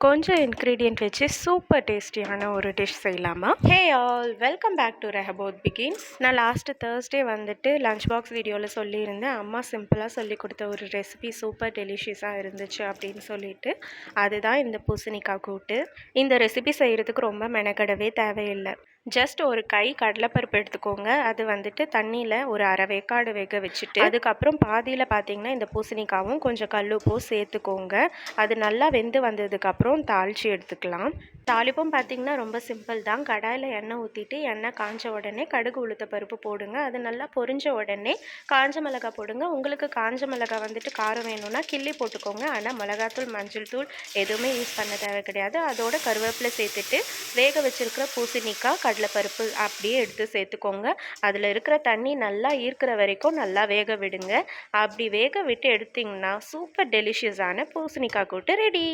கொஞ்சம் இன்க்ரீடியன்ட் வச்சு சூப்பர் டேஸ்டியான ஒரு டிஷ் செய்யலாமா? Hey all, welcome back to Rehoboth begins. நான் லாஸ்ட்டு தேர்ஸ்டே வந்துட்டு லஞ்ச் பாக்ஸ் வீடியோவில் சொல்லியிருந்தேன், அம்மா சிம்பிளாக சொல்லி கொடுத்த ஒரு ரெசிபி சூப்பர் டெலிஷியஸாக இருந்துச்சு அப்படின்னு சொல்லிட்டு. அதுதான் இந்த பூசணிக்காய் கூட்டு. இந்த ரெசிபி செய்கிறதுக்கு ரொம்ப மெனக்கடவே தேவையில்லை. ஜஸ்ட் ஒரு கை கடலைப்பருப்பு எடுத்துக்கோங்க. அது வந்துட்டு தண்ணியில் ஒரு அரை வேக்காடு வேக வச்சுட்டு, அதுக்கப்புறம் பாதியில் பார்த்தீங்கன்னா இந்த பூசணிக்காவும் கொஞ்சம் கல்லுப்பும் சேர்த்துக்கோங்க. அது நல்லா வெந்து வந்ததுக்கப்புறம் தாளித்து எடுத்துக்கலாம். தாளிப்பும் பார்த்திங்கன்னா ரொம்ப சிம்பிள் தான். கடாயில் எண்ணெய் ஊற்றிட்டு எண்ணெய் காஞ்ச உடனே கடுகு உளுத்த பருப்பு போடுங்க. அது நல்லா பொரிஞ்ச உடனே காஞ்ச மிளகாய் போடுங்க. உங்களுக்கு காஞ்ச மிளகாய் வந்துட்டு காரம் வேணும்னா கிள்ளி போட்டுக்கோங்க. ஆனால் மிளகாத்தூள், மஞ்சள் தூள் எதுவுமே யூஸ் பண்ண தேவை கிடையாது. அதோட கருவேப்பிலை சேர்த்துட்டு வேக வச்சுருக்கிற பூசணிக்காய், கடலைப்பருப்பு அப்படியே எடுத்து சேர்த்துக்கோங்க. அதில் இருக்கிற தண்ணி நல்லா ஈர்க்கிற வரைக்கும் நல்லா வேக விடுங்க. அப்படி வேக விட்டு எடுத்திங்கன்னா சூப்பர் டெலிஷியஸான பூசணிக்காய் கூட்டு ரெடி.